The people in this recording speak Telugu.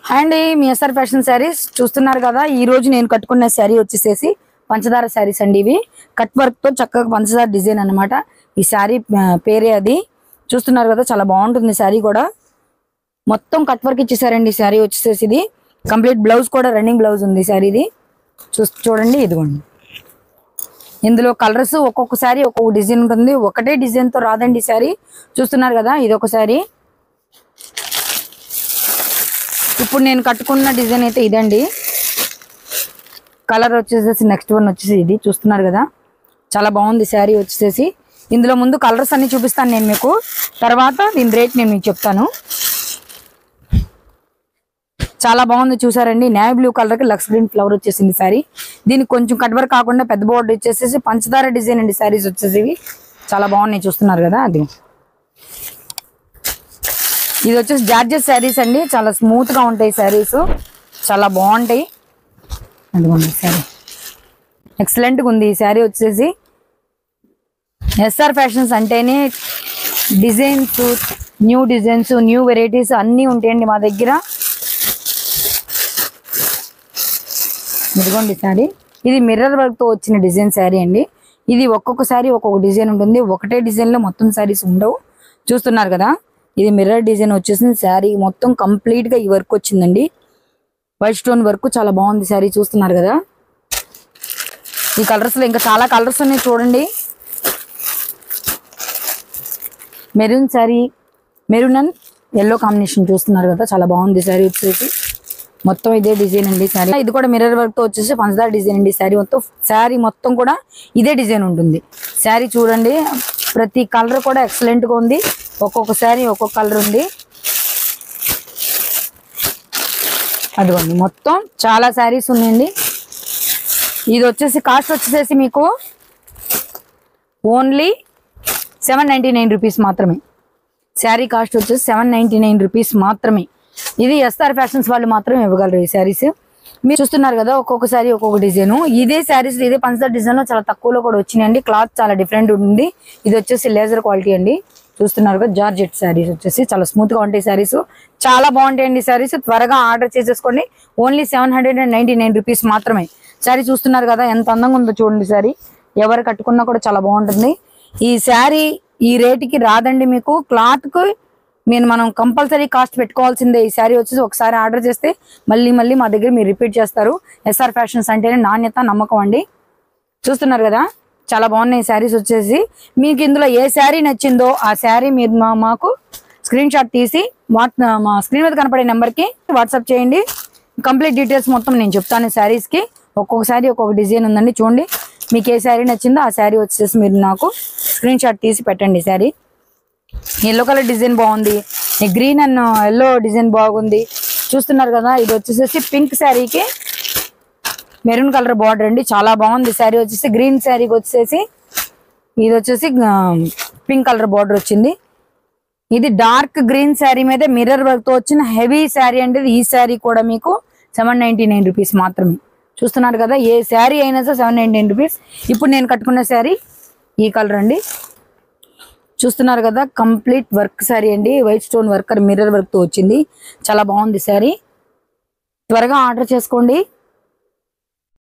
హాయ్ అండి, మీ ఎస్ఆర్ ఫ్యాషన్ శారీస్ చూస్తున్నారు కదా. ఈ రోజు నేను కట్టుకున్న శారీ వచ్చేసేసి పంచదార శారీస్ అండి. ఇవి కట్ వర్క్ తో చక్కగా పంచదార డిజైన్ అన్నమాట. ఈ శారీ పేరే అది. చూస్తున్నారు కదా, చాలా బాగుంటుంది శారీ కూడా. మొత్తం కట్ వర్క్ ఇచ్చేసారండి. ఈ శారీ వచ్చేసేసి ఇది కంప్లీట్ బ్లౌజ్ కూడా రన్నింగ్ బ్లౌజ్ ఉంది శారీది. చూడండి, ఇదిగోండి. ఇందులో కలర్స్ ఒక్కొక్క శారీ ఒక్కొక్క డిజైన్ ఉంటుంది. ఒకటే డిజైన్ తో రాదండి ఈ శారీ. చూస్తున్నారు కదా, ఇది ఒక శారీ. ఇప్పుడు నేను కట్టుకున్న డిజైన్ అయితే ఇదండి. కలర్ వచ్చేసేసి నెక్స్ట్ వన్ వచ్చేసి ఇది. చూస్తున్నారు కదా, చాలా బాగుంది శారీ వచ్చేసేసి. ఇందులో ముందు కలర్స్ అన్ని చూపిస్తాను నేను మీకు, తర్వాత దీని రేట్ నేను మీకు చెప్తాను. చాలా బాగుంది చూసారండి. నేవీ బ్లూ కలర్ కి లక్స్ గ్రీన్ ఫ్లవర్ వచ్చేసింది శారీ. దీనికి కొంచెం కట్ వర్క్ కాకుండా పెద్ద బోర్డర్ వచ్చేసేసి పంచదార డిజైన్ అండి. శారీస్ వచ్చేసి చాలా బాగున్నాయి. చూస్తున్నారు కదా, అది ఇది వచ్చేసి జార్జెట్ శారీస్ అండి. చాలా స్మూత్ గా ఉంటాయి శారీస్, చాలా బాగుంటాయి. అదిగోండి శారీ, ఎక్సలెంట్ గా ఉంది ఈ శారీ వచ్చేసి. ఎస్ఆర్ ఫ్యాషన్స్ అంటేనే designs, new designs, new varieties అన్నీ ఉంటాయండి మా దగ్గర. ఇదిగోండి శారీ, ఇది మిర్రర్ వర్క్ తో వచ్చిన డిజైన్ శారీ అండి. ఇది ఒక్కొక్క శారీ ఒక్కొక్క డిజైన్ ఉంటుంది. ఒకటే డిజైన్ లో మొత్తం శారీస్ ఉండవు. చూస్తున్నారు కదా, ఇది మిర్రర్ డిజైన్ వచ్చేసింది. శారీ మొత్తం కంప్లీట్ గా ఈ వర్క్ వచ్చిందండి. వైట్ స్టోన్ వర్క్ చాలా బాగుంది శారీ. చూస్తున్నారు కదా, ఈ కలర్స్ లో ఇంకా చాలా కలర్స్ ఉన్నాయి చూడండి. Maroon sari, maroon and yellow combination. చూస్తున్నారు కదా, చాలా బాగుంది శారీ వచ్చేసి. మొత్తం ఇదే డిజైన్ అండి శారీ. ఇది కూడా మిర్రర్ వర్క్ తో వచ్చేసి పంచదార డిజైన్ అండి. శారీ మొత్తం శారీ మొత్తం కూడా ఇదే డిజైన్ ఉంటుంది. శారీ చూడండి, ప్రతి కలర్ కూడా ఎక్సలెంట్ గా ఉంది. ఒక్కొక్క శారీ ఒక్కొక్క కలర్ ఉంది. అదిగోండి, మొత్తం చాలా శారీస్ ఉన్నాయండి. ఇది వచ్చేసి కాస్ట్ వచ్చేసేసి మీకు ఓన్లీ 799 రూపీస్ మాత్రమే. శారీ కాస్ట్ వచ్చేసి 799 రూపీస్ మాత్రమే. ఇది ఎస్ఆర్ ఫ్యాషన్స్ వాళ్ళు మాత్రం ఇవ్వగలరు ఈ శారీస్. మీరు చూస్తున్నారు కదా, ఒక్కొక్క శారీ ఒక్కొక్క డిజైన్. ఇదే శారీస్ ఇదే పంచదార డిజైన్ లో చాలా తక్కువలో కూడా వచ్చినాయండి. క్లాత్ చాలా డిఫరెంట్ ఉంది. ఇది వచ్చేసి లేజర్ క్వాలిటీ అండి. చూస్తున్నారు కదా, జార్జెట్ శారీస్ వచ్చేసి చాలా స్మూత్ గా ఉంటాయి శారీస్. చాలా బాగుంటాయండి శారీస్. త్వరగా ఆర్డర్ చేసేసుకోండి. ఓన్లీ 799 రూపీస్ మాత్రమే. శారీ చూస్తున్నారు కదా, ఎంత అందంగా ఉందో చూడండి శారీ. ఎవరు కట్టుకున్నా కూడా చాలా బాగుంటుంది. ఈ శారీ ఈ రేటుకి రాదండి మీకు. క్లాత్ కు మనం కంపల్సరీ కాస్ట్ పెట్టుకోవాల్సిందే. ఈ శారీ వచ్చేసి ఒకసారి ఆర్డర్ చేస్తే మళ్ళీ మళ్ళీ మా దగ్గర మీరు రిపీట్ చేస్తారు. ఎస్ఆర్ ఫ్యాషన్స్ అంటేనే నాణ్యత, నమ్మకం అండి. చూస్తున్నారు కదా, చాలా బాగున్నాయి శారీస్ వచ్చేసి. మీకు ఇందులో ఏ శారీ నచ్చిందో ఆ శారీ మీరు మాకు స్క్రీన్ షాట్ తీసి మా స్క్రీన్ మీద కనపడే నెంబర్కి వాట్సాప్ చేయండి. కంప్లీట్ డీటెయిల్స్ మొత్తం నేను చెప్తాను. శారీస్కి ఒక్కొక్క శారీ ఒక్కొక్క డిజైన్ ఉందండి. చూడండి, మీకు ఏ శారీ నచ్చిందో ఆ శారీ వచ్చేసి మీరు నాకు స్క్రీన్ షాట్ తీసి పెట్టండి. శారీ ఎల్లో కలర్ డిజైన్ బాగుంది, గ్రీన్ అండ్ ఎల్లో డిజైన్ బాగుంది. చూస్తున్నారు కదా, ఇది వచ్చేసి పింక్ శారీకి మెరూన్ కలర్ బార్డర్ అండి. చాలా బాగుంది శారీ వచ్చేసి. గ్రీన్ శారీకి వచ్చేసి ఇది వచ్చేసి పింక్ కలర్ బార్డర్ వచ్చింది. ఇది డార్క్ గ్రీన్ శారీ మీద మిర్రర్ వర్క్ తో వచ్చిన హెవీ శారీ అండి. ఈ శారీ కూడా మీకు 799 రూపీస్ మాత్రమే. చూస్తున్నారు కదా, ఏ శారీ అయినా సరే 799 రూపీస్. ఇప్పుడు నేను కట్టుకున్న శారీ ఈ కలర్ అండి. చూస్తున్నారు కదా, కంప్లీట్ వర్క్ శారీ అండి. White stone work mirror work తో వచ్చింది. చాలా బాగుంది శారీ. త్వరగా ఆర్డర్ చేసుకోండి.